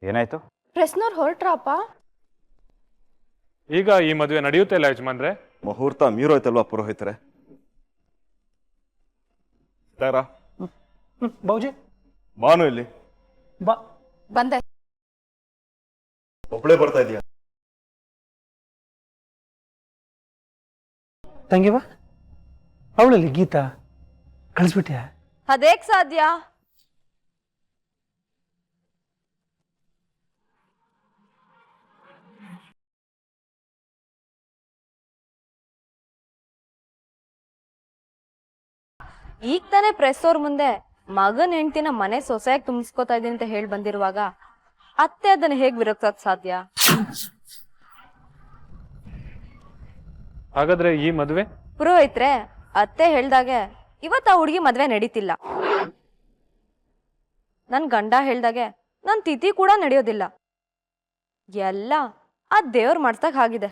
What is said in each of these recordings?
ಏನಾಯ್ತು? ಪ್ರೆಸ್ನವ್ರು ಹೊರಟ್ರಪ್ಪ. ಈಗ ಈ ಮದುವೆ ನಡೆಯುತ್ತೆ ಇಲ್ಲ ಯಜಮಾನ್ರೆ? ಮುಹೂರ್ತ ಮೀರೋಯ್ತಲ್ವಾ ಪುರೋಹಿತರೆ? ಬಾವುಜಿ ಬಾನು ಇಲ್ಲಿ ಬಾ. ಬಂದೆ. ಒಬ್ಬಳೇ ಬರ್ತಾ ಇದೀಯ? ತಂಗಿವ ಅವಳಲ್ಲಿ ಗೀತಾ ಕಳಿಸ್ಬಿಟ್ಯಾ? ಅದೇಕ್ ಸಾಧ್ಯ? ಈಗ ತಾನೇ ಪ್ರೆಸ್ ಅವ್ರ ಮುಂದೆ ಮಗನ್ ಹೆಂಡ್ತಿನ ಮನೆ ಸೊಸೆಯಾಗಿ ತುಂಬಿಸ್ಕೋತಾ ಇದೀನಿ ಅಂತ ಹೇಳಿ ಬಂದಿರುವಾಗ ಅತ್ತೆ ಅದನ್ನ ಹೇಗ್ ವಿರೋಧಿಸಕ್ ಸಾಧ್ಯ? ಹಾಗಾದ್ರೆ ಈ ಮದುವೆ? ಪುರೋಹಿತ್ರೆ, ಅತ್ತೆ ಹೇಳ್ದಾಗೆ ಇವತ್ತು ಆ ಹುಡುಗಿ ಮದ್ವೆ ನಡೀತಿಲ್ಲ. ನನ್ ಗಂಡ ಹೇಳ್ದಾಗೆ ನನ್ ತಿಥಿ ಕೂಡ ನಡೆಯೋದಿಲ್ಲ. ಎಲ್ಲ ಆ ದೇವ್ರ ಮಾಡ್ಸಕ್ ಆಗಿದೆ.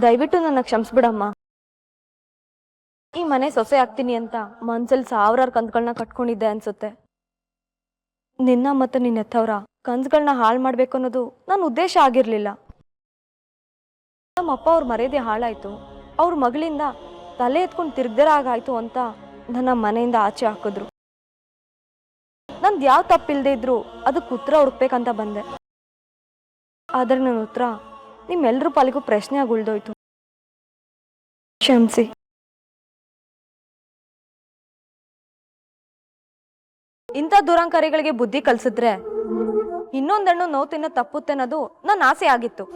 ದಯವಿಟ್ಟು ನನ್ನ ಕ್ಷಮಿಸ್ಬಿಡಮ್ಮ. ಈ ಮನೆ ಸೊಸೆ ಆಗ್ತೀನಿ ಅಂತ ಮನ್ಸಲ್ಲಿ ಸಾವಿರಾರು ಕಂದ್ಗಳನ್ನ ಕಟ್ಕೊಂಡಿದ್ದೆ ಅನ್ಸುತ್ತೆ. ನಿನ್ನ ಮತ್ತೆ ನಿನ್ನ ಎತ್ತವ್ರ ಕನ್ಸುಗಳನ್ನ ಹಾಳು ಮಾಡ್ಬೇಕು ಅನ್ನೋದು ನನ್ನ ಉದ್ದೇಶ ಆಗಿರ್ಲಿಲ್ಲ. ನಮ್ಮ ಅಪ್ಪ ಅವ್ರ ಮರ್ಯಾದೆ ಹಾಳಾಯ್ತು, ಅವ್ರ ಮಗಳಿಂದ ತಲೆ ಎತ್ಕೊಂಡು ತಿರ್ಗದರ ಆಗಾಯ್ತು ಅಂತ ನನ್ನ ಮನೆಯಿಂದ ಆಚೆ ಹಾಕಿದ್ರು. ನಂದು ಯಾವ ತಪ್ಪಿಲ್ದೇ ಇದ್ರು ಅದಕ್ಕೆ ಉತ್ತರ ಹುಡುಕ್ಬೇಕಂತ ಬಂದೆ. ಆದ್ರೆ ನನ್ನ ಉತ್ತರ ನಿಮ್ಮೆಲ್ಲರ ಪಾಲಿಗೂ ಪ್ರಶ್ನೆ ಆಗಿ ಉಳ್ದೋಯ್ತು. ಕ್ಷಮಿಸಿ. ಇಂಥ ದುರಂಕಾರಿಗಳಿಗೆ ಬುದ್ಧಿ ಕಲ್ಸಿದ್ರೆ ಇನ್ನೊಂದಣ್ಣು ನೋವು ತಿನ್ನೋ ತಪ್ಪುತ್ತೆ ಅನ್ನೋದು ನನ್ನ ಆಸೆ ಆಗಿತ್ತು.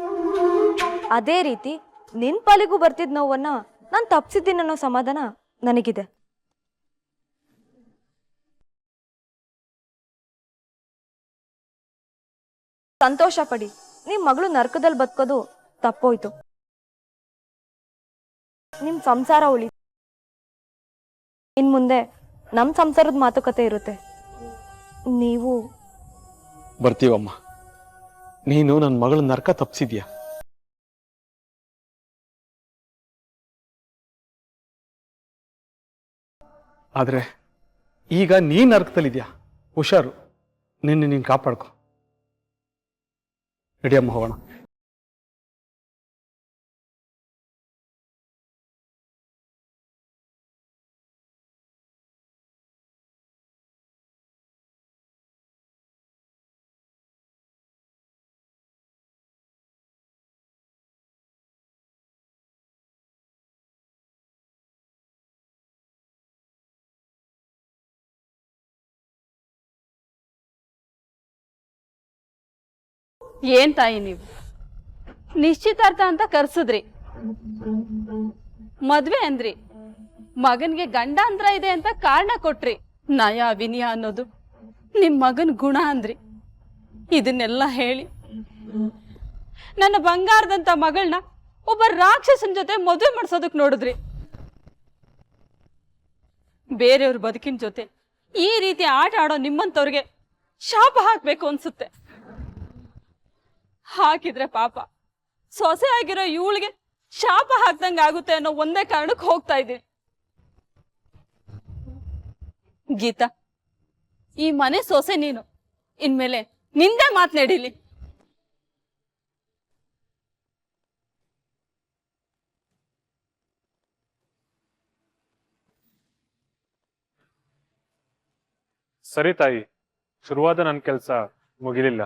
ಅದೇ ರೀತಿ ನಿನ್ ಪಾಲಿಗೂ ಬರ್ತಿದ್ ನೋವನ್ನ ನಾನು ತಪ್ಸಿದ್ದೀನಿ ಅನ್ನೋ ಸಮಾಧಾನ ನನಗಿದೆ. ಸಂತೋಷ ಪಡಿ. ನಿಮ್ ಮಗಳು ನರ್ಕದಲ್ಲಿ ಬದುಕೋದು ತಪ್ಪೋಯ್ತು. ನಿಮ್ ಸಂಸಾರ ಉಳಿ. ಇನ್ ಮುಂದೆ ನಮ್ ಸಂಸಾರದ ಮಾತುಕತೆ ಇರುತ್ತೆ. ನೀವು ಬರ್ತೀವಮ್ಮ. ನೀನು ನನ್ನ ಮಗಳ ನರ್ಕ ತಪ್ಪಿಸಿದ್ಯಾ? ಆದ್ರೆ ಈಗ ನೀನ್ ನರ್ಕದಲ್ಲಿದ್ಯಾ. ಹುಷಾರು, ನೀನ್ ಕಾಪಾಡ್ಕೊ. ನಡಿಯಮ್ಮ ಹೋಗೋಣ. ಏನ್ ತಾಯಿ ನೀವು ನಿಶ್ಚಿತಾರ್ಥ ಅಂತ ಕರ್ಸಿದ್ರಿ, ಮದ್ವೆ ಅಂದ್ರಿ, ಮಗನ್ಗೆ ಗಂಡಾಂತರ ಇದೆ ಅಂತ ಕಾರಣ ಕೊಟ್ರಿ. ನಯ ವಿನಯ ಅನ್ನೋದು ನಿಮ್ ಮಗನ್ ಗುಣ ಅಂದ್ರಿ. ಇದನ್ನೆಲ್ಲ ಹೇಳಿ ನನ್ನ ಬಂಗಾರದಂತ ಮಗಳನ್ನ ಒಬ್ಬ ರಾಕ್ಷಸನ್ ಜೊತೆ ಮದುವೆ ಮಾಡ್ಸೋದಕ್ ನೋಡಿದ್ರಿ. ಬೇರೆಯವ್ರ ಬದುಕಿನ ಜೊತೆ ಈ ರೀತಿ ಆಟ ಆಡೋ ನಿಮ್ಮಂತವ್ರಿಗೆ ಶಾಪ ಹಾಕ್ಬೇಕು ಅನ್ಸುತ್ತೆ. ಹಾಕಿದ್ರೆ ಪಾಪ ಸೊಸೆ ಆಗಿರೋ ಇವಳಿಗೆ ಶಾಪ ಹಾಕ್ದಂಗೆ ಆಗುತ್ತೆ ಅನ್ನೋ ಒಂದೇ ಕಾರಣಕ್ಕೆ ಹೋಗ್ತಾ ಇದ್ದೀವಿ. ಗೀತಾ, ಈ ಮನೆ ಸೊಸೆ ನೀನು, ಇನ್ಮೇಲೆ ನಿಂದೆ ಮಾತನಾಡಿಲಿ. ಸರಿ ತಾಯಿ, ಶುರುವಾದ ನನ್ನ ಕೆಲಸ ಮುಗಿಲಿಲ್ಲ.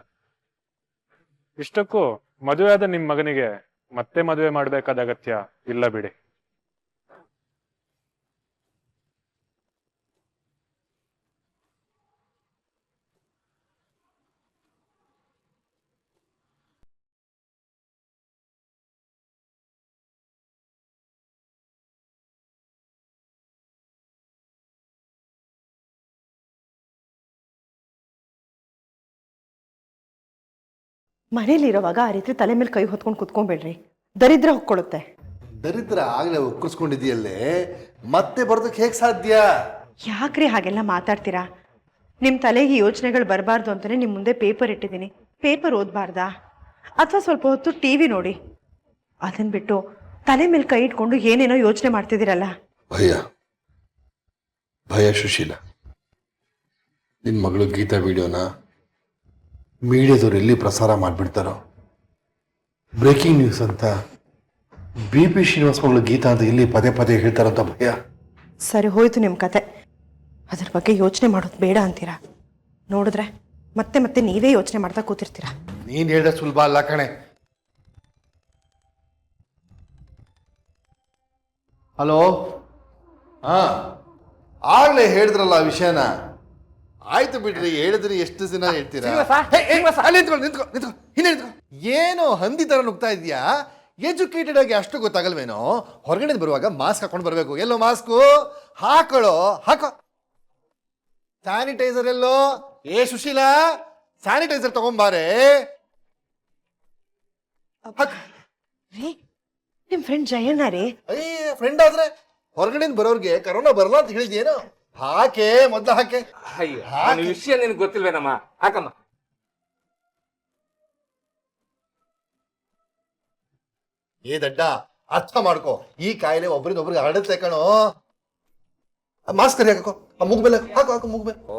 ಇಷ್ಟಕ್ಕೂ ಮದುವೆ ಆದ ನಿಮ್ ಮಗನಿಗೆ ಮತ್ತೆ ಮದುವೆ ಮಾಡ್ಬೇಕಾದ ಅಗತ್ಯ ಇಲ್ಲ ಬಿಡಿ. ಮನೇಲಿರುವಾಗ ಆ ರೀತಿ ತಲೆ ಮೇಲೆ ಕೈ ಹೊತ್ಕೊಂಡು ಕುತ್ಕೊಂಡ್ಬೇಡ್ರಿ, ದರಿದ್ರ ಹೊಕ್ಕೊಳ್ಳುತ್ತೆ. ದರಿದ್ರ ಆಗ್ಲೇ ಒಕ್ಕರ್ಸ್ಕೊಂಡಿದೆಯಲ್ಲೇ, ಮತ್ತೆ ಬರೋದಕ್ಕೆ ಹೇಗೆ ಸಾಧ್ಯ? ಯಾಕ್ರಿ ಹಾಗೆಲ್ಲ ಮಾತಾಡ್ತೀರಾ? ನಿಮ್ಮ ತಲೆಗೆ ಯೋಚನೆಗಳು ಬರಬಾರ್ದು ಅಂತಲೇ ನಿಮ್ಮ ಮುಂದೆ ಪೇಪರ್ ಇಟ್ಟಿದ್ದೀನಿ. ಪೇಪರ್ ಓದಬಾರ್ದಾ? ಅಥವಾ ಸ್ವಲ್ಪ ಹೊತ್ತು ಟಿ ವಿ ನೋಡಿ. ಅದನ್ನು ಬಿಟ್ಟು ತಲೆ ಮೇಲೆ ಕೈ ಇಟ್ಕೊಂಡು ಏನೇನೋ ಯೋಚನೆ ಮಾಡ್ತಿದ್ದೀರಲ್ಲ. ಭಯ ಭಯ ಸುಶೀಲ, ನಿನ್ನ ಮಗಳು ಗೀತಾ ವಿಡಿಯೋನ ಮೀಡಿಯಾದವ್ರು ಎಲ್ಲಿ ಪ್ರಸಾರ ಮಾಡಿಬಿಡ್ತಾರೋ, ಬ್ರೇಕಿಂಗ್ ನ್ಯೂಸ್ ಅಂತ BP ಶ್ರೀನಿವಾಸ್ ಮಗಳು ಗೀತಾ ಅಂತ ಎಲ್ಲಿ ಪದೇ ಪದೇ ಹೇಳ್ತಾರಂತ ಭಯ. ಸರಿ ಹೋಯ್ತು ನಿಮ್ಮ ಕತೆ. ಅದ್ರ ಬಗ್ಗೆ ಯೋಚನೆ ಮಾಡೋದು ಬೇಡ ಅಂತೀರಾ? ನೋಡಿದ್ರೆ ಮತ್ತೆ ಮತ್ತೆ ನೀವೇ ಯೋಚನೆ ಮಾಡ್ತಾ ಕೂತಿರ್ತೀರಾ. ನೀನು ಹೇಳಿದ್ರೆ ಸುಲಭ ಅಲ್ಲ ಕಣೆ. ಹಲೋ, ಆಗ್ಲೇ ಹೇಳಿದ್ರಲ್ಲ ಆ ವಿಷಯನ. ಆಯ್ತು ಬಿಡ್ರಿ, ಹೇಳಿದ್ರಿ ಎಷ್ಟು ದಿನ ಹೇಳ್ತೀರಾ? ಏನು ಹಂದಿ ತರ ನುಗ್ತಾ ಇದೆಯಾ? ಎಜುಕೇಟೆಡ್ ಆಗಿ ಅಷ್ಟು ಗೊತ್ತಾಗಲ್ವೇನೋ? ಹೊರಗಡೆ ಬರುವಾಗ ಮಾಸ್ಕ್ ಹಾಕೊಂಡು ಬರಬೇಕು. ಎಲ್ಲೋ ಮಾಸ್ಕು ಹಾಕೊಳ್ಳೋ, ಹಾಕೋ. ಸ್ಯಾನಿಟೈಸರ್ ಎಲ್ಲೋ? ಏ ಸುಶೀಲಾ, ಸ್ಯಾನಿಟೈಸರ್ ತಗೊಂಬಾರೆ. ರೀ, ನಿಮ್ಮ ಫ್ರೆಂಡ್ ಜಯಣ್ಣ ರೀ. ಅಯ್ಯ, ಫ್ರೆಂಡ್ ಆದ್ರೆ ಹೊರಗಡೆ ಬರೋರ್ಗೆ ಕರೋನಾ ಬರಲ್ಲ ಅಂತ ಹೇಳಿದ್ಯೇನೋ? ಹಾಕೆ ಮೊದ್ಲು ಹಾಕೆ. ಅಯ್ಯೋ, ಅವನ ವಿಷಯ ನಿನ್ಗೆ ಗೊತ್ತಿಲ್ವೇನಮ್ಮ? ಹಾಕಮ್ಮ. ಏ ದಡ್ಡ, ಅರ್ಥ ಮಾಡ್ಕೋ, ಈ ಕಾಯಿಲೆ ಒಬ್ರಿಂದ ಒಬ್ರಿಗೆ ಹರಡುತ್ತೆ ಕಣೋ. ಮಾಸ್ಕ್ ಹಾಕೋ, ಆ ಮುಗ್ಮೇಲೆ ಹಾಕೋ, ಹಾಕೋ ಮುಗ್ಮೇಲೆ. ಓ,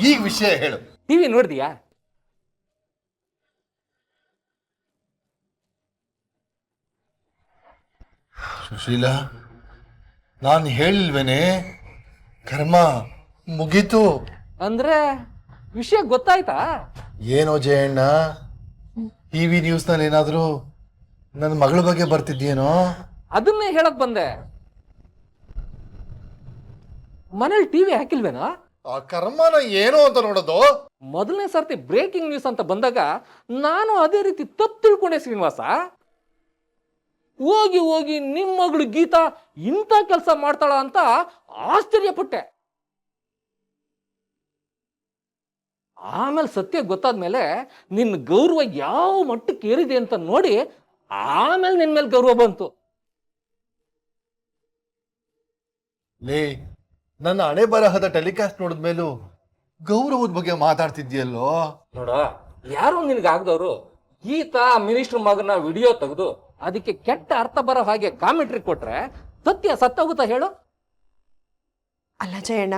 ಈಗ ವಿಷಯ ಹೇಳು. ಟಿವಿ ನೋಡಿದ್ಯಾ? ಸುಶೀಲಾ, ನಾನು ಹೇಳಿಲ್ವೇನೆ? ಕರ್ಮ ಮುಗೀತು. ಅಂದ್ರೆ ವಿಷಯ ಗೊತ್ತಾಯ್ತಾ? ಏನೋ ಜಯಣ್ಣ, TV ನ್ಯೂಸ್ನಲ್ಲಿ ಏನಾದ್ರು ನನ್ನ ಮಗಳ ಬಗ್ಗೆ ಬರ್ತಿದ್ಯೇನೋ? ಅದನ್ನೇ ಹೇಳಕ್ ಬಂದೆ. ಮನೇಲಿ ಟಿವಿ ಹಾಕಿಲ್ವೇನೋ? ಆ ಕರ್ಮನ ಏನೋ ಅಂತ ನೋಡೋದು. ಮೊದಲನೇ ಸರ್ತಿ ಬ್ರೇಕಿಂಗ್ ನ್ಯೂಸ್ ಅಂತ ಬಂದಾಗ ನಾನು ಅದೇ ರೀತಿ ತಪ್ಪು ತಿಳ್ಕೊಂಡೆ ಶ್ರೀನಿವಾಸ. ಹೋಗಿ ಹೋಗಿ ನಿಮ್ಮ ಮಗಳು ಗೀತಾ ಇಂಥ ಕೆಲಸ ಮಾಡ್ತಾಳ ಅಂತ ಆಶ್ಚರ್ಯಪಟ್ಟೆ. ಆಮೇಲೆ ಸತ್ಯ ಗೊತ್ತಾದ್ಮೇಲೆ ನಿನ್ನ ಗೌರವ ಯಾವ ಮಟ್ಟಕ್ಕೆ ಏರಿದೆ ಅಂತ ನೋಡಿ ಆಮೇಲೆ ನಿನ್ ಮೇಲೆ ಗೌರವ ಬಂತು. ಲೇ, ನನ್ನ ಹಣೆ ಬರಹದ ಟೆಲಿಕಾಸ್ಟ್ ನೋಡಿದ್ಮೇಲೂ ಗೌರವದ ಬಗ್ಗೆ ಮಾತಾಡ್ತಿದ್ಯಲ್ಲೋ? ನೋಡ, ಯಾರೋ ನಿನಗಾಗದವರು ಗೀತಾ ಮಿನಿಸ್ಟರ್ ಮಗನ ವಿಡಿಯೋ ತೆಗೆದು ಅದಕ್ಕೆ ಕೆಟ್ಟ ಅರ್ಥ ಬರೋ ಹಾಗೆ ಕಾಮೆಂಟ್ರಿ ಕೊಟ್ರೆ ಸತ್ಯ ಸತ್ತೋಗುತ್ತಾ ಹೇಳು? ಅಲ್ಲ ಜಯಣ್ಣ,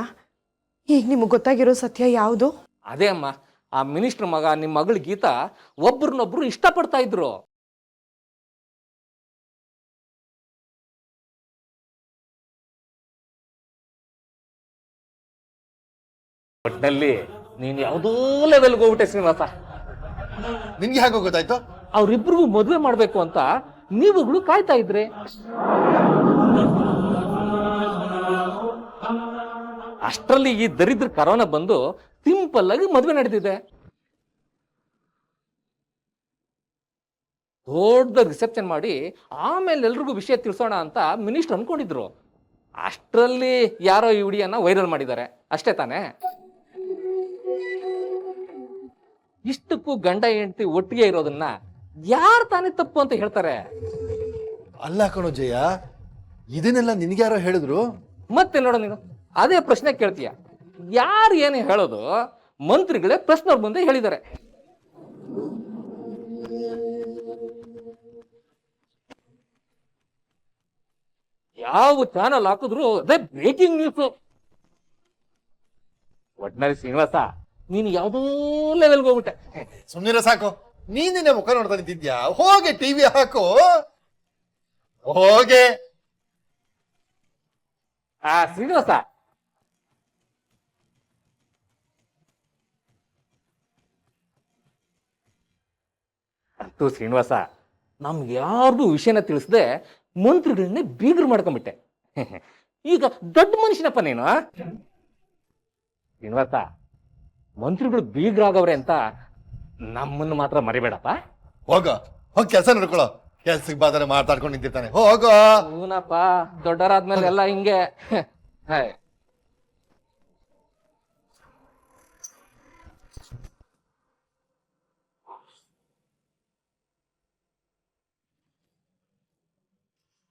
ಈಗ ನಿಮಗೆ ಗೊತ್ತಾಗಿರೋ ಸತ್ಯ ಯಾವುದು? ಅದೇ ಅಮ್ಮ, ಆ ಮಿನಿಸ್ಟರ್ ಮಗ ನಿಮ್ಮ ಮಗಳು ಗೀತಾ ಒಬ್ರನ್ನೊಬ್ರು ಇಷ್ಟಪಡ್ತಾ ಇದ್ರು. ಒಟ್ಟಲ್ಲಿ ನೀನ್ ಯಾವುದೋ ಲೆವೆಲ್ಗೆ ಹೋಗ್ಬಿಟ್ಟೆ ಶ್ರೀನಿವಾಸ. ನಿನ್ಗೆ ಹೇಗೆ ಗೊತ್ತಾಯ್ತು? ಅವ್ರಿಬ್ರಿಗೂ ಮದುವೆ ಮಾಡ್ಬೇಕು ಅಂತ ನೀವುಗಳು ಕಾಯ್ತಾ ಇದ್ರೆ. ಅಷ್ಟರಲ್ಲಿ ಈ ದರಿದ್ರ ಕರೋನಾ ಬಂದು ಸಿಂಪಲ್ ಆಗಿ ಮದುವೆ ನಡೆದಿದೆ. ದೊಡ್ಡ ರಿಸೆಪ್ಷನ್ ಮಾಡಿ ಆಮೇಲೆ ಎಲ್ರಿಗೂ ವಿಷಯ ತಿಳಿಸೋಣ ಅಂತ ಮಿನಿಸ್ಟರ್ ಅನ್ಕೊಂಡಿದ್ರು. ಅಷ್ಟರಲ್ಲಿ ಯಾರೋ ಈ ವಿಡಿಯೋನ ವೈರಲ್ ಮಾಡಿದ್ದಾರೆ ಅಷ್ಟೇ ತಾನೇ. ಇಷ್ಟಕ್ಕೂ ಗಂಡ ಹೆಂಡತಿ ಒಟ್ಟಿಗೆ ಇರೋದನ್ನ ಯಾರು ತಾನೇ ತಪ್ಪು ಅಂತ ಹೇಳ್ತಾರೆ? ಅಲ್ಲ ಕಣೋ ಜಯ, ಇದನ್ನೆಲ್ಲ ನಿನ್ಗ್ಯಾರೋ ಹೇಳಿದ್ರು? ಮತ್ತೆ ನೋಡೋ, ನೀನು ಅದೇ ಪ್ರಶ್ನೆ ಕೇಳ್ತೀಯ. ಯಾರು ಏನು ಹೇಳೋದು? ಮಂತ್ರಿಗಳೇ ಪ್ರಶ್ನವ್ರ ಮುಂದೆ ಹೇಳಿದ್ದಾರೆ. ಯಾವ ಚಾನಲ್ ಹಾಕಿದ್ರು ಅದೇ ಬ್ರೇಕಿಂಗ್ ನ್ಯೂಸ್. ಒಟ್ನಲ್ಲಿ ಶ್ರೀನಿವಾಸ, ನೀನು ಯಾವುದೋ ಲೆವೆಲ್ಗೆ ಹೋಗ್ಬಿಟ್ಟೆ. ಸುಮ್ಮನೆ ಸಾಕು, ನೀನಿನ್ನೆ ಮುಖ ನೋಡ್ತಾ ನಿಂತಿದ್ಯಾ? ಹೋಗೆ ಟಿವಿ ಹಾಕು, ಹೋಗೆ. ಶ್ರೀನಿವಾಸ, ಅಂತೂ ಶ್ರೀನಿವಾಸ, ನಮ್ಗೆ ಯಾರಿಗೂ ವಿಷಯನ ತಿಳಿಸದೆ ಮಂತ್ರಿಗಳನ್ನೇ ಬೀಗರು ಮಾಡ್ಕೊಂಡ್ಬಿಟ್ಟೆ. ಈಗ ದೊಡ್ಡ ಮನುಷ್ಯನಪ್ಪ ನೀನು. ಶ್ರೀನಿವಾಸ, ಮಂತ್ರಿಗಳು ಬೀಗರಾಗವ್ರೆ ಅಂತ ನಮ್ಮನ್ನು ಮಾತ್ರ ಮರಿಬೇಡಪ್ಪ. ಹೋಗ, ಹೋಗಿ ಕೆಲಸ ನೋಡ್ಕೊಳ್ಳೋ. ಕೆಲ್ಸಕ್ಕೆ ಬಾದರೆ ಮಾತಾಡ್ಕೊಂಡು ನಿಂತಿರ್ತಾನೆ. ಹೋಗೋ. ಹೂನಪ್ಪ, ದೊಡ್ಡವರಾದ್ಮೇಲೆ ಎಲ್ಲ ಹಿಂಗೆ.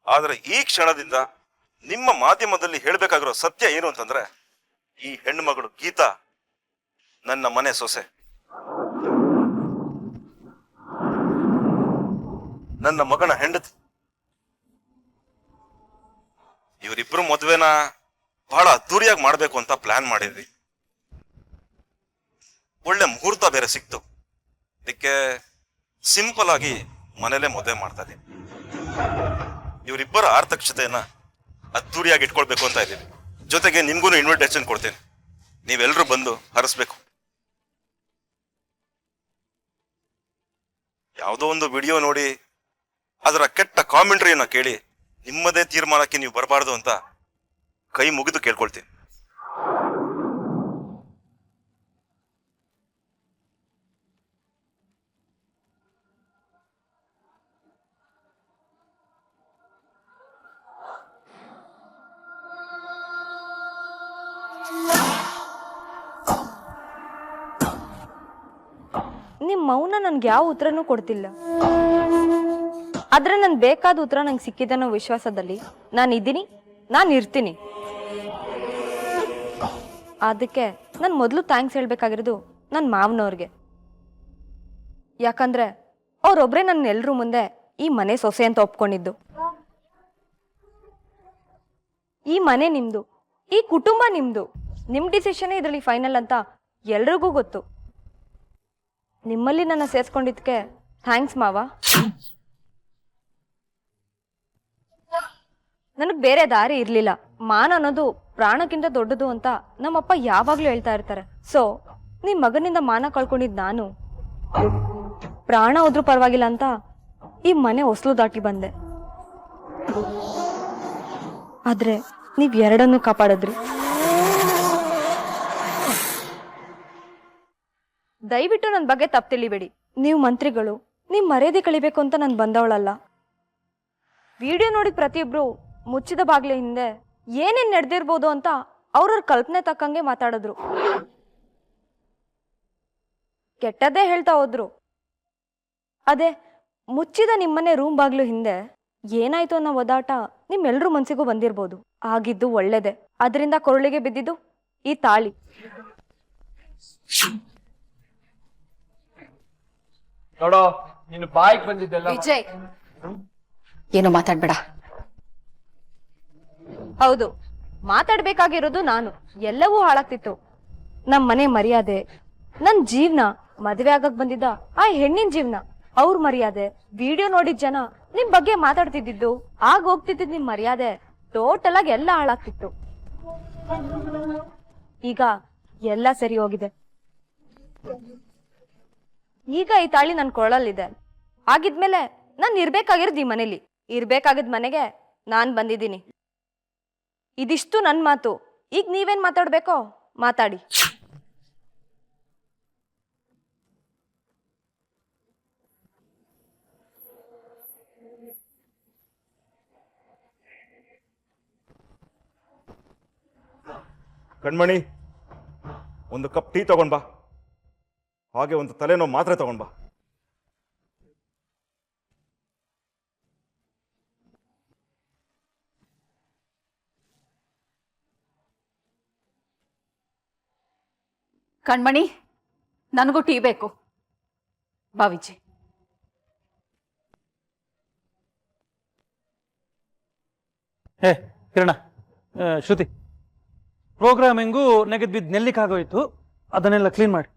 ಆದರೆ ಈ ಕ್ಷಣದಿಂದ ನಿಮ್ಮ ಮಾಧ್ಯಮದಲ್ಲಿ ಹೇಳ್ಬೇಕಾಗಿರೋ ಸತ್ಯ ಏನು ಅಂತಂದ್ರೆ, ಈ ಹೆಣ್ಣು ಮಗಳು ಗೀತಾ ನನ್ನ ಮನೆ ಸೊಸೆ, ನನ್ನ ಮಗನ ಹೆಂಡತಿ. ಇವರಿಬ್ರು ಮದ್ವೆನ ಬಹಳ ಅದ್ದೂರಿಯಾಗಿ ಮಾಡ್ಬೇಕು ಅಂತ ಪ್ಲಾನ್ ಮಾಡಿದ್ವಿ. ಒಳ್ಳೆ ಮುಹೂರ್ತ ಬೇರೆ ಸಿಕ್ತು. ಅದಕ್ಕೆ ಸಿಂಪಲ್ ಆಗಿ ಮನೇಲೆ ಮದುವೆ ಮಾಡ್ತಾ ಇದೀನಿ. ಇವರಿಬ್ಬರ ಆರ್ಥಕ್ಷತೆಯನ್ನ ಅದ್ದೂರಿಯಾಗಿ ಇಟ್ಕೊಳ್ಬೇಕು ಅಂತ ಇದ್ದೀವಿ. ಜೊತೆಗೆ ನಿಮ್ಗೂ ಇನ್ವಿಟೇಷನ್ ಕೊಡ್ತೇನೆ, ನೀವೆಲ್ಲರೂ ಬಂದು ಹರಿಸ್ಬೇಕು. ಯಾವುದೋ ಒಂದು ವಿಡಿಯೋ ನೋಡಿ ಅದರ ಕೆಟ್ಟ ಕಾಮೆಂಟ್ರಿಯನ್ನ ಕೇಳಿ ನಿಮ್ಮದೇ ತೀರ್ಮಾನಕ್ಕೆ ನೀವು ಬರಬಾರ್ದು ಅಂತ ಕೈ ಮುಗಿದು ಕೇಳ್ಕೊಳ್ತೀನಿ. ನಿಮ್ಮ ಮೌನ ನನ್ಗೆ ಯಾವ ಉತ್ತರನೂ ಕೊಡ್ತಿಲ್ಲ. ಆದ್ರೆ ನನ್ ಬೇಕಾದ ಉತ್ತರ ನಂಗೆ ಸಿಕ್ಕಿದೆ ಅನ್ನೋ ವಿಶ್ವಾಸದಲ್ಲಿ ನಾನು ಇದ್ದೀನಿ, ನಾನು ಇರ್ತೀನಿ. ಅದಕ್ಕೆ ನಾನು ಮೊದಲು ಥ್ಯಾಂಕ್ಸ್ ಹೇಳ್ಬೇಕಾಗಿರೋದು ನನ್ನ ಮಾವನವ್ರಿಗೆ. ಯಾಕಂದ್ರೆ ಅವ್ರೊಬ್ರೆ ನನ್ನ ಎಲ್ರೂ ಮುಂದೆ ಈ ಮನೆ ಸೊಸೆ ಅಂತ ಒಪ್ಕೊಂಡಿದ್ದು. ಈ ಮನೆ ನಿಮ್ದು, ಈ ಕುಟುಂಬ ನಿಮ್ದು, ನಿಮ್ ಡಿಸಿಷನ್ ಇದರಲ್ಲಿ ಫೈನಲ್ ಅಂತ ಎಲ್ರಿಗೂ ಗೊತ್ತು. ನಿಮ್ಮಲ್ಲಿ ನನ್ನ ಸೇರ್ಸ್ಕೊಂಡಿದ್ಕೆ ಥ್ಯಾಂಕ್ಸ್ ಮಾವ. ನನಗೆ ಬೇರೆ ದಾರಿ ಇರ್ಲಿಲ್ಲ. ಮಾನ ಅನ್ನೋದು ಪ್ರಾಣಕ್ಕಿಂತ ದೊಡ್ಡದು ಅಂತ ನಮ್ಮಪ್ಪ ಯಾವಾಗ್ಲೂ ಹೇಳ್ತಾ ಇರ್ತಾರೆ. ಸೊ ನಿಮ್ ಮಗನಿಂದ ಮಾನ ಕಳ್ಕೊಂಡಿದ್ ನಾನು ಪ್ರಾಣ ಹೋದ್ರೂ ಪರವಾಗಿಲ್ಲ ಅಂತ ಈ ಮನೆ ಹೊಸ್ಲು ದಾಟಿ ಬಂದೆ. ಆದ್ರೆ ನೀವ್ ಎರಡನ್ನೂ ಕಾಪಾಡಿದ್ರಿ. ದಯವಿಟ್ಟು ನನ್ನ ಬಗ್ಗೆ ತಪ್ಪು ತಿಳಿಬೇಡಿ. ನೀವು ಮಂತ್ರಿಗಳು, ನೀವು ಮರ್ಯಾದೆ ಕಳಿಬೇಕು ಅಂತ ನಾನು ಬಂದವಳಲ್ಲ. ವಿಡಿಯೋ ನೋಡಿದ ಪ್ರತಿಯೊಬ್ರು ಮುಚ್ಚಿದ ಬಾಗ್ಲ ಹಿಂದೆ ಏನೇನ್ ನಡೆದಿರ್ಬೋದು ಅಂತ ಅವ್ರವ್ರ ಕಲ್ಪನೆ ತಕ್ಕಂಗೆ ಮಾತಾಡಿದ್ರು. ಕೆಟ್ಟದ್ದೇ ಹೇಳ್ತಾ ಹೋದ್ರು. ಅದೇ ಮುಚ್ಚಿದ ನಿಮ್ಮನೆ ರೂಮ್ ಬಾಗ್ಲು ಹಿಂದೆ ಏನಾಯ್ತು ಅನ್ನೋ ಒದಾಟ ನಿಮ್ಮೆಲ್ರೂ ಮನ್ಸಿಗೂ ಬಂದಿರ್ಬೋದು. ಆಗಿದ್ದು ಒಳ್ಳೇದೆ. ಅದರಿಂದ ಕೊರಳಿಗೆ ಬಿದ್ದಿದ್ದು ಈ ತಾಳಿ. ನೋಡೋ, ನೀನು ಬಾಯಿಗೆ ಬಂದಿದ್ದೆಲ್ಲ ವಿಜಯ್, ಏನು ಮಾತಾಡ್ಬೇಡ. ಹೌದು, ಮಾತಾಡ್ಬೇಕಾಗಿರೋದು ನಾನು. ಎಲ್ಲವೂ ಹಾಳಾಗ್ತಿತ್ತು. ನಮ್ ಮನೆ ಮರ್ಯಾದೆ, ನನ್ ಜೀವನ, ಮದ್ವೆ ಆಗಕ್ ಬಂದಿದ್ದ ಆ ಹೆಣ್ಣಿನ ಜೀವನ, ಅವ್ರ ಮರ್ಯಾದೆ, ವಿಡಿಯೋ ನೋಡಿದ ಜನ ನಿಮ್ ಬಗ್ಗೆ ಮಾತಾಡ್ತಿದ್ದು, ಆಗ ಹೋಗ್ತಿದ್ದ ನಿಮ್ ಮರ್ಯಾದೆ, ಟೋಟಲ್ ಆಗಿ ಎಲ್ಲ ಹಾಳಾಗ್ತಿತ್ತು. ಈಗ ಎಲ್ಲ ಸರಿ ಹೋಗಿದೆ. ಈಗ ಈ ತಾಳಿ ನನ್ ಕೊಳಲಿದೆ. ಆಗಿದ್ಮೇಲೆ ನಾನ್ ಇರ್ಬೇಕಾಗಿರೋದು ಈ ಮನೇಲಿ. ಇರ್ಬೇಕಾಗಿದ್ ಮನೆಗೆ ನಾನ್ ಬಂದಿದ್ದೀನಿ. ಇದಿಷ್ಟು ನನ್ ಮಾತು. ಈಗ ನೀವೇನ್ ಮಾತಾಡ್ಬೇಕೋ ಮಾತಾಡಿ. ಕಣ್ಮಣಿ, ಒಂದು ಕಪ್ ಟೀ ತಗೊಂಡ್ ಬಾ. ಹಾಗೆ ಒಂದು ತಲೆನೋವು ಮಾತ್ರೆ ತಗೊಂಡ್ ಬಾ. ಕಣ್ಮಣಿ, ನನಗೂ ಟೀ ಬೇಕು. ಬಾ ವಿಜಯ್. ಹೇ ಕಿರಣ, ಶ್ರುತಿ, ಪ್ರೋಗ್ರಾಮಿಂಗು ನೆಗೆದ್ ಬಿದ್ದು ನೆಲ್ಲಿಕ್ಕಾಗೋಯ್ತು, ಅದನ್ನೆಲ್ಲ ಕ್ಲೀನ್ ಮಾಡಿ.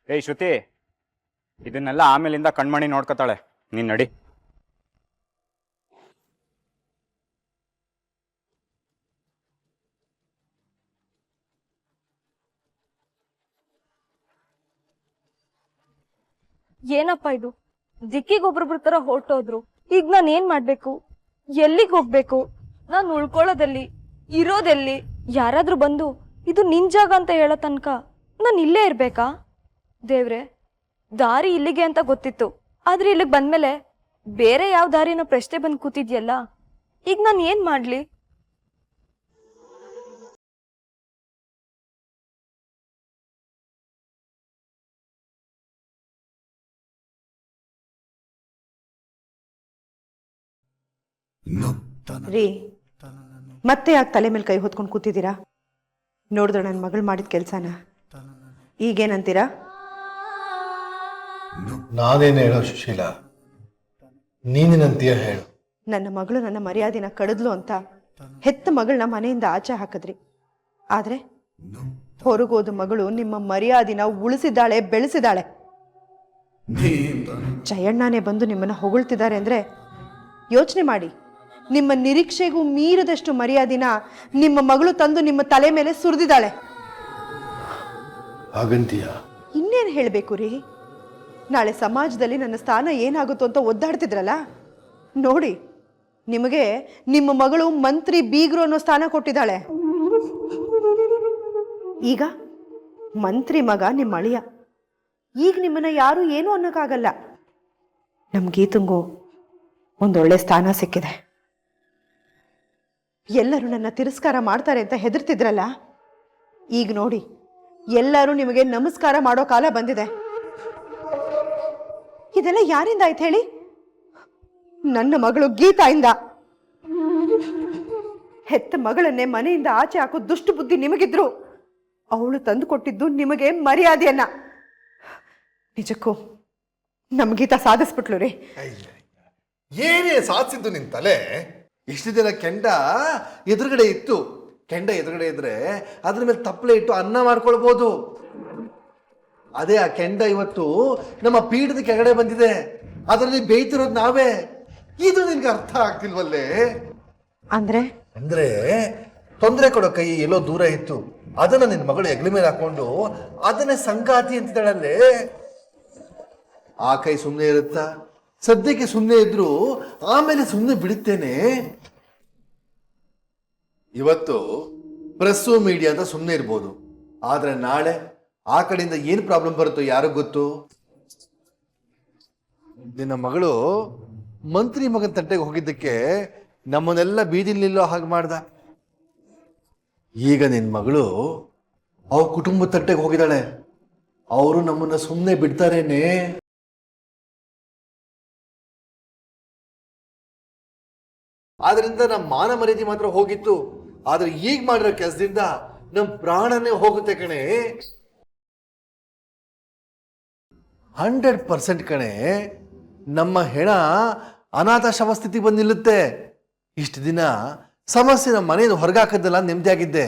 ಏಯ್ ಶ್ರುತಿ, ಇದನ್ನೆಲ್ಲ ಆಮೇಲಿಂದ ಕಣ್ಮಣಿ ನೋಡ್ಕೊತಾಳೆ, ನೀನ್ ನಡಿ. ಏನಪ್ಪ ಇದು? ದಿಕ್ಕಿಗೊಬ್ರೊಬ್ರ ತರ ಹೊರಟೋದ್ರು. ಈಗ ನಾನು ಏನ್ ಮಾಡ್ಬೇಕು? ಎಲ್ಲಿಗೆ ಹೋಗ್ಬೇಕು? ನಾನು ಉಳ್ಕೊಳ್ಳೋದಲ್ಲಿ, ಇರೋದೆಲ್ಲಿ? ಯಾರಾದ್ರೂ ಬಂದು ಇದು ನಿನ್ ಜಾಗ ಅಂತ ಹೇಳೋ ತನಕ ನಾನು ಇಲ್ಲೇ ಇರ್ಬೇಕಾ? ದೇವ್ರೆ, ದಾರಿ ಇಲ್ಲಿಗೆ ಅಂತ ಗೊತ್ತಿತ್ತು. ಆದ್ರೆ ಇಲ್ಲಿಗೆ ಬಂದ್ಮೇಲೆ ಬೇರೆ ಯಾವ ದಾರಿನೋ ಪ್ರಶ್ನೆ ಬಂದು ಕೂತಿದ್ಯಲ್ಲ. ಈಗ ನಾನು ಏನ್ ಮಾಡ್ಲಿ? ರೀ ಮತ್ತೆ ಯಾಕೆ ತಲೆ ಮೇಲೆ ಕೈ ಹೊತ್ಕೊಂಡು ಕೂತಿದ್ದೀರಾ? ನೋಡಿದ್ರೆ ನನ್ನ ಮಗಳು ಮಾಡಿದ ಕೆಲಸನ ಈಗೇನಂತೀರಾ? ನಾನೇನು ಹೇಳೋ ಸುಶೀಲ, ನೀನೇನಂತೀಯ ಹೇಳು. ನನ್ನ ಮಗಳು ನನ್ನ ಮರ್ಯಾದೆನ ಕಡಿದ್ಲು ಅಂತ ಹೆತ್ತ ಮಗಳನ್ನ ಮನೆಯಿಂದ ಆಚೆ ಹಾಕಿದ್ರಿ. ಆದ್ರೆ ಹೊರಗೋದ ಮಗಳು ನಿಮ್ಮ ಮರ್ಯಾದೆನ ಉಳಿಸಿದ್ದಾಳೆ, ಬೆಳೆಸಿದಾಳೆ. ಜಯಣ್ಣನೇ ಬಂದು ನಿಮ್ಮನ್ನ ಹೊಗಳ್ತಿದ್ದಾರೆ ಅಂದ್ರೆ ಯೋಚನೆ ಮಾಡಿ. ನಿಮ್ಮ ನಿರೀಕ್ಷೆಗೂ ಮೀರಿದಷ್ಟು ಮರ್ಯಾದೆನ ನಿಮ್ಮ ಮಗಳು ತಂದು ನಿಮ್ಮ ತಲೆ ಮೇಲೆ ಸುರಿದಿದ್ದಾಳೆ. ಹಾಗಂತೀಯ? ಇನ್ನೇನು ಹೇಳಬೇಕು ರೀ? ನಾಳೆ ಸಮಾಜದಲ್ಲಿ ನನ್ನ ಸ್ಥಾನ ಏನಾಗುತ್ತೋ ಅಂತ ಒದ್ದಾಡ್ತಿದ್ರಲ್ಲ, ನೋಡಿ ನಿಮಗೆ ನಿಮ್ಮ ಮಗಳು ಮಂತ್ರಿ ಬೀಗ್ರು ಅನ್ನೋ ಸ್ಥಾನ ಕೊಟ್ಟಿದ್ದಾಳೆ. ಈಗ ಮಂತ್ರಿ ಮಗ ನಿಮ್ಮ ಅಳಿಯ. ಈಗ ನಿಮ್ಮನ್ನ ಯಾರು ಏನೂ ಅನ್ನೋಕ್ಕಾಗಲ್ಲ. ನಮ್ಮ ಗೀತಂಗೂ ಒಂದೊಳ್ಳೆ ಸ್ಥಾನ ಸಿಕ್ಕಿದೆ. ಎಲ್ಲರೂ ನನ್ನ ತಿರಸ್ಕಾರ ಮಾಡ್ತಾರೆ ಅಂತ ಹೆದರ್ತಿದ್ರಲ್ಲ, ಈಗ ನೋಡಿ ಎಲ್ಲರೂ ನಿಮಗೆ ನಮಸ್ಕಾರ ಮಾಡೋ ಕಾಲ ಬಂದಿದೆ. ಇದೆಲ್ಲ ಯಾರಿಂದ ಆಯ್ತು ಹೇಳಿ? ನನ್ನ ಮಗಳು ಗೀತಾಯಿಂದ. ಹೆತ್ತ ಮಗಳನ್ನೇ ಮನೆಯಿಂದ ಆಚೆ ಹಾಕೋ ದುಷ್ಟು ಬುದ್ಧಿ ನಿಮಗಿದ್ರು ಅವಳು ತಂದು ಕೊಟ್ಟಿದ್ದು ನಿಮಗೆ ಮರ್ಯಾದೆಯನ್ನ. ನಿಜಕ್ಕೂ ನಮ್ಮ ಗೀತಾ ಸಾಧಿಸ್ಬಿಟ್ಲು ರೀ. ಏನೇ ಸಾಧಿಸಿದ್ದು ನಿನ್ ತಲೆ? ಇಷ್ಟು ದಿನ ಕೆಂಡ ಎದುರುಗಡೆ ಇತ್ತು. ಕೆಂಡ ಎದುರುಗಡೆ ಇದ್ರೆ ಅದ್ರ ಮೇಲೆ ತಪ್ಪಲೆ ಇಟ್ಟು ಅನ್ನ ಮಾಡ್ಕೊಳ್ಬೋದು. ಅದೇ ಆ ಕೆಂಡ ಇವತ್ತು ನಮ್ಮ ಪೀಠದ ಕೆಳಗಡೆ ಬಂದಿದೆ. ಅದರಲ್ಲಿ ಬೇಯ್ತಿರೋದು ನಾವೇ. ಇದು ನಿನ್ಗೆ ಅರ್ಥ ಆಗ್ತಿಲ್ವಲ್ಲೇ? ಅಂದ್ರೆ ತೊಂದರೆ ಕೊಡೋ ಕೈ ಎಲ್ಲೋ ದೂರ ಇತ್ತು, ಅದನ್ನ ನಿನ್ ಮಗಳು ಹೆಗಲ ಮೇಲೆ ಹಾಕೊಂಡು ಅದನ್ನೇ ಸಂಗಾತಿ ಅಂತಿದ್ದಾಳಲ್ಲೇ. ಆ ಕೈ ಸುಮ್ಮನೆ ಇರುತ್ತಾ? ಸದ್ಯಕ್ಕೆ ಸುಮ್ಮನೆ ಇದ್ರು ಆಮೇಲೆ ಸುಮ್ಮನೆ ಬಿಡುತ್ತೇನೆ. ಇವತ್ತು ಪ್ರೆಸ್ಸು ಮೀಡಿಯಾ ಅಂತ ಸುಮ್ಮನೆ ಇರ್ಬೋದು, ಆದ್ರೆ ನಾಳೆ ಆ ಕಡೆಯಿಂದ ಏನು ಪ್ರಾಬ್ಲಮ್ ಬರುತ್ತೋ ಯಾರಿಗೂ ಗೊತ್ತು. ನಿನ್ನ ಮಗಳು ಮಂತ್ರಿ ಮಗನ ತಟ್ಟೆಗೆ ಹೋಗಿದ್ದಕ್ಕೆ ನಮ್ಮನ್ನೆಲ್ಲ ಬೀದಿಲಿ ನಿಲ್ಲೋ ಹಾಗೆ ಮಾಡ್ದ. ಈಗ ನಿನ್ನ ಮಗಳು ಅವ್ರ ಕುಟುಂಬದ ತಟ್ಟೆಗೆ ಹೋಗಿದ್ದಾಳೆ. ಅವರು ನಮ್ಮನ್ನ ಸುಮ್ಮನೆ ಬಿಡ್ತಾರೇನೆ? ಆದ್ರಿಂದ ನಮ್ಮ ಮಾನ ಮರ್ಯಾದೆ ಮಾತ್ರ ಹೋಗಿತ್ತು. ಆದ್ರೆ ಈಗ ಮಾಡಿರೋ ಕೆಲಸದಿಂದ ನಮ್ಮ ಪ್ರಾಣನೇ ಹೋಗುತ್ತೆ ಕಣೆ. 100% ಕಣೆ. ನಮ್ಮ ಹೆಣ ಅನಾಥ ಶವ ಸ್ಥಿತಿ ಬಂದು ನಿಲ್ಲುತ್ತೆ. ಇಷ್ಟು ದಿನ ಸಮಸ್ಯೆ ನಮ್ಮ ಮನೆಯಿಂದ ಹೊರಗಾಕದ್ದಲ್ಲ ನೆಮ್ಮದಿ ಆಗಿದ್ದೆ,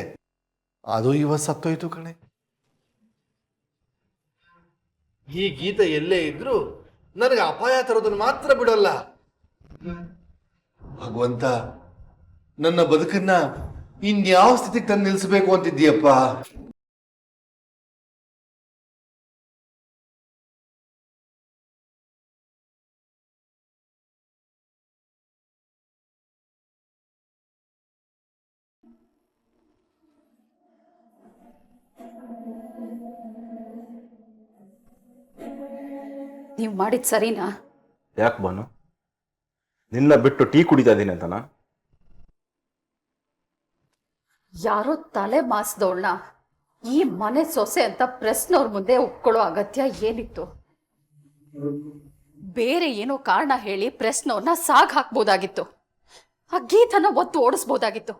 ಅದು ಇವತ್ತು ಸತ್ತೋಯ್ತು ಕಣೆ. ಈ ಗೀತ ಎಲ್ಲೇ ಇದ್ರು ನನಗೆ ಅಪಾಯ ತರೋದನ್ನು ಮಾತ್ರ ಬಿಡೋಲ್ಲ. ಭಗವಂತ, ನನ್ನ ಬದುಕನ್ನ ಇನ್ಯಾವ ಸ್ಥಿತಿಗೆ ತಂದು ನಿಲ್ಲಿಸಬೇಕು ಅಂತಿದ್ದೀಯಪ್ಪ. ನೀವು ಮಾಡಿದ್ ಸರಿನಾ? ಯಾಕೆ ಬಾನು, ನಿನ್ನ ಬಿಟ್ಟು ಟೀ ಕುಡಿತಾ ಇದ್ದೀನಿ ಅಂತನಾ? ಯಾರೋ ತಲೆ ಮಾಸ್ದವಳನ್ನ ಈ ಮನೆ ಸೊಸೆ ಅಂತ ಪ್ರೆಸ್ನವ್ರ ಮುಂದೆ ಒಪ್ಕೊಳ್ಳೋ ಅಗತ್ಯ ಏನಿತ್ತು? ಬೇರೆ ಏನೋ ಕಾರಣ ಹೇಳಿ ಪ್ರೆಸ್ನವ್ರನ್ನ ಸಾಗ್ ಹಾಕ್ಬೋದಾಗಿತ್ತು. ಆ ಗೀತನ ಒತ್ತು ಓಡಿಸ್ಬೋದಾಗಿತ್ತು.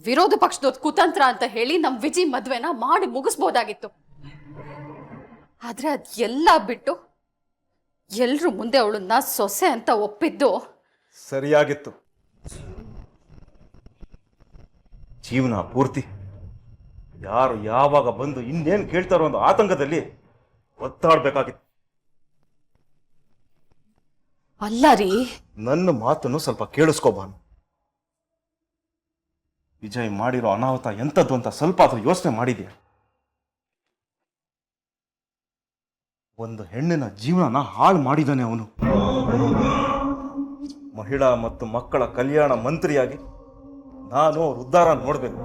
ವಿರೋಧ ಪಕ್ಷದವ್ರ ಕುತಂತ್ರ ಅಂತ ಹೇಳಿ ನಮ್ ವಿಜಿ ಮದ್ವೆನ ಮಾಡಿ ಮುಗಿಸ್ಬೋದಾಗಿತ್ತು. ಆದ್ರೆ ಅದ್ ಎಲ್ಲ ಬಿಟ್ಟು ಎಲ್ರು ಮುಂದೆ ಅವಳನ್ನ ಸೊಸೆ ಅಂತ ಒಪ್ಪಿದ್ದು ಸರಿಯಾಗಿತ್ತು. ಜೀವನ ಪೂರ್ತಿ ಯಾರು ಯಾವಾಗ ಬಂದು ಇನ್ನೇನು ಕೇಳ್ತಾರೋ ಒಂದು ಆತಂಕದಲ್ಲಿ ಒತ್ತಾಡ್ಬೇಕಾಗಿತ್ತು. ಅಲ್ಲ ರೀ, ನನ್ನ ಮಾತನ್ನು ಸ್ವಲ್ಪ ಕೇಳಿಸ್ಕೋಬಾನು. ವಿಜಯ್ ಮಾಡಿರೋ ಅನಾಹುತ ಎಂಥದ್ದು ಅಂತ ಸ್ವಲ್ಪ ಆದ್ರೂ ಯೋಚನೆ ಮಾಡಿದ್ಯಾ? ಒಂದು ಹೆಣ್ಣಿನ ಜೀವನನ ಹಾಳು ಮಾಡಿದ್ದಾನೆ ಅವನು. ಮಹಿಳಾ ಮತ್ತು ಮಕ್ಕಳ ಕಲ್ಯಾಣ ಮಂತ್ರಿಯಾಗಿ ನಾನು ಅವ್ರ ಉದ್ಧಾರ ನೋಡ್ಬೇಕು.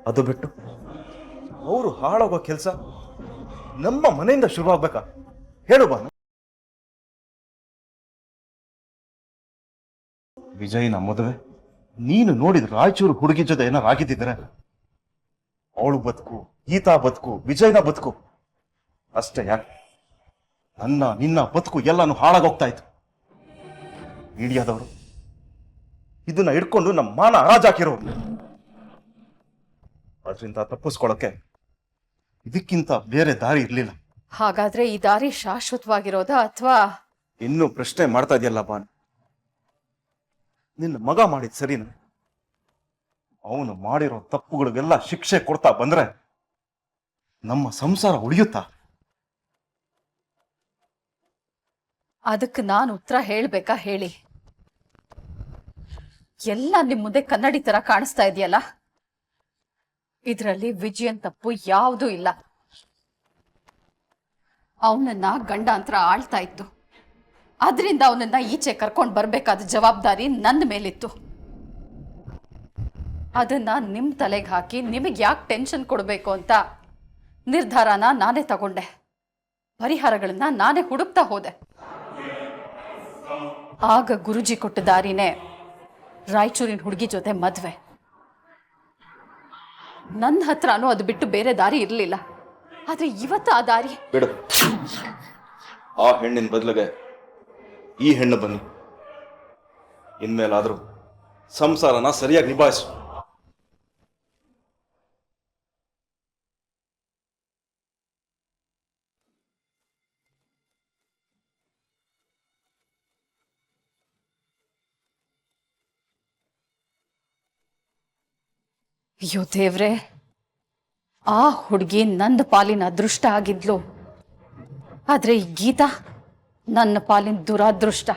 ಅದು ಬಿಟ್ಟು ಅವರು ಹಾಳಾಗೋ ಕೆಲಸ ನಮ್ಮ ಮನೆಯಿಂದ ಶುರುವಾಗ್ಬೇಕಾ? ಹೇಳು ಬಾನು. ವಿಜಯ್ನ ಮದುವೆ ನೀನು ನೋಡಿದ ರಾಯಚೂರು ಹುಡುಗಿ ಜೊತೆ ಏನಾರು ಆಗಿದ್ದಿದ್ರೆ ಅವಳು ಬದುಕು, ಗೀತಾ ಬದುಕು, ವಿಜಯ್ನ ಬದುಕು ಅಷ್ಟೇ ಯಾಕೆ, ನನ್ನ ನಿನ್ನ ಬದುಕು ಎಲ್ಲಾನು ಹಾಳಾಗೋಗ್ತಾ ಇತ್ತು. ಮೀಡಿಯಾದವರು ಇದನ್ನ ಹಿಡ್ಕೊಂಡು ನಮ್ಮ ಮಾನ ಹರಾಜಾಕಿರೋರು. ಅದರಿಂದ ತಪ್ಪಿಸ್ಕೊಳ್ಳೋಕೆ ಇದಕ್ಕಿಂತ ಬೇರೆ ದಾರಿ ಇರ್ಲಿಲ್ಲ. ಹಾಗಾದ್ರೆ ಈ ದಾರಿ ಶಾಶ್ವತವಾಗಿರೋದಾ ಅಥವಾ ಇನ್ನೂ ಪ್ರಶ್ನೆ ಮಾಡ್ತಾ ಇದೆಯಲ್ಲ ಬಾನ್, ನಿನ್ನ ಮಗ ಮಾಡಿದ್ ಸರಿನ? ಅವನು ಮಾಡಿರೋ ತಪ್ಪುಗಳಿಗೆಲ್ಲ ಶಿಕ್ಷೆ ಕೊಡ್ತಾ ಬಂದ್ರೆ ನಮ್ಮ ಸಂಸಾರ ಉಳಿಯುತ್ತಾ? ಅದಕ್ಕೆ ನಾನು ಉತ್ತರ ಹೇಳ್ಬೇಕಾ ಹೇಳಿ? ಎಲ್ಲ ನಿಮ್ ಮುಂದೆ ಕನ್ನಡಿ ತರ ಕಾಣಿಸ್ತಾ ಇದೆಯಲ್ಲ, ಇದರಲ್ಲಿ ವಿಜಯನ್ ತಪ್ಪು ಯಾವುದೂ ಇಲ್ಲ. ಅವನನ್ನ ಗಂಡಾಂತರ ಆಳ್ತಾ ಇತ್ತು, ಅದರಿಂದ ಅವನನ್ನ ಈಚೆ ಕರ್ಕೊಂಡು ಬರ್ಬೇಕಾದ ಜವಾಬ್ದಾರಿ ನನ್ನ ಮೇಲಿತ್ತು. ಅದನ್ನ ನಿಮ್ ತಲೆಗೆ ಹಾಕಿ ನಿಮಗೆ ಯಾಕೆ ಟೆನ್ಷನ್ ಕೊಡಬೇಕು ಅಂತ ನಿರ್ಧಾರನ ನಾನೇ ತಗೊಂಡೆ. ಪರಿಹಾರಗಳನ್ನ ನಾನೇ ಹುಡುಕ್ತಾ ಹೋದೆ. ಆಗ ಗುರುಜಿ ಕೊಟ್ಟ ದಾರಿನೇ ರಾಯಚೂರಿನ ಹುಡುಗಿ ಜೊತೆ ಮದ್ವೆ. ನನ್ನ ಹತ್ರನೂ ಅದು ಬಿಟ್ಟು ಬೇರೆ ದಾರಿ ಇರಲಿಲ್ಲ. ಆದ್ರೆ ಇವತ್ತು ಆ ದಾರಿ ಬಿಡು. ಆ ಹೆಣ್ಣಿನ ಬದಲಿಗೆ ಈ ಹೆಣ್ಣು ಬನ್ನಿ. ಇನ್ಮೇಲಾದ್ರೂ ಸಂಸಾರನ ಸರಿಯಾಗಿ ನಿಭಾಯಿಸು. ಅಯ್ಯೋ ದೇವ್ರೆ, ಆ ಹುಡುಗಿ ನನ್ನ ಪಾಲಿನ ಅದೃಷ್ಟ ಆಗಿದ್ಲು. ಆದ್ರೆ ಈ ಗೀತಾ ನನ್ನ ಪಾಲಿನ ದುರಾದೃಷ್ಟ.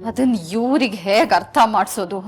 ಅದನ್ನ ಇವ್ರಿಗೆ ಹೇಗೆ ಅರ್ಥ ಮಾಡಿಸೋದು?